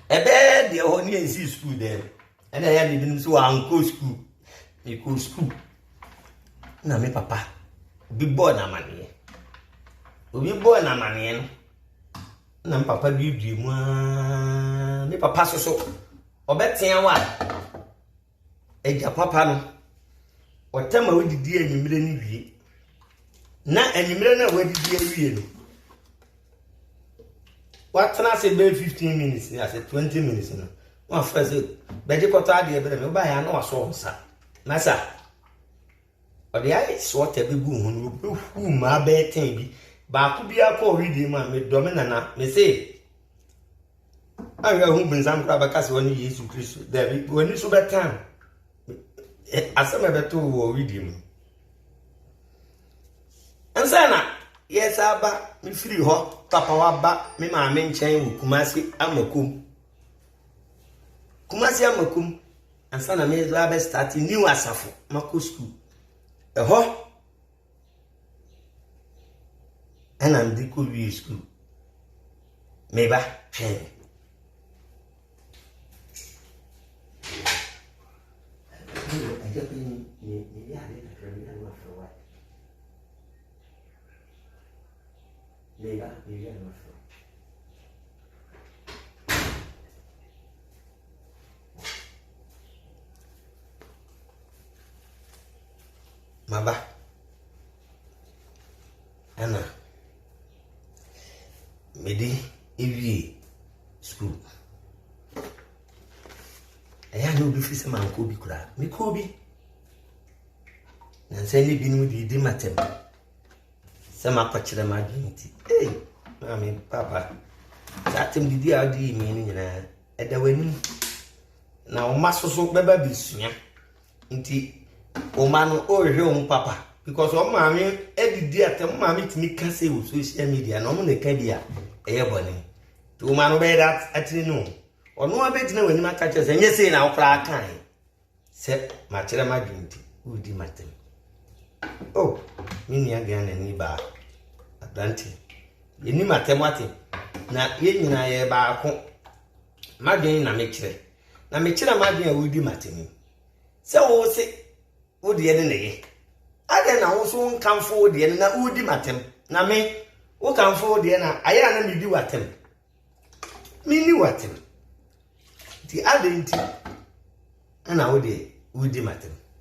Ebe de ho ni ensi school there. And I had been so uncle school. You go school. Na me papa. Be born na manie. Obi born na manie no. Na papa bi mu a me papa so obetia wa. Eja papa no. Otama wodidi anyimire ni wie. Na anyimire na wodidi awie no. What can I say? 15 minutes. I said 20 minutes. No, my first beji kota ade ebe me ba ya na waso nsa. Na sa. O de ai so te be bu hu no hu ma be ten bi. Ba ku bi akọ read ma me do me nana me say. Anga hu bin sam kra ba ka se woni Yesu Kristo. Da bi woni so betan. Asema beto wo read him. Ansana yes aba me free ho papa wa ba me ma me nchen wo Kumasi amakum ansana me do aba start new asafo mako school ho and am di ko wi school me ba he Lega, lega no fro. Maba. Ana. Medi ewie school. Aya no bi fi se man ko bi kura. Me ko bi. Na se ni bi no di matem. Sama kwachire ma dwenti mami papa satem didi adi mi ni nyina eda wani na o masoso beba bisunya nti o ma no o hwe o papa because o mami edidi atem mami timi ka se o social media na o ne ka bia eye boni to ma no be that atini no ono abedina wani maka che se nye se na o kra kan se ma kire ma dwenti udi matem oh mini agana ni ba Atlantic. Yeni matemati na ye nyina ye ba ko madwen na mekire. Na mekire madwen a wudi matemi. Se wo se wodi ye ne ye. Ade na wo so nkamfo wodi ye na wudi matem. Na me wo kamfo wodi ye na aya na medi watem. Mini watem. Di ade nti na wudi matem.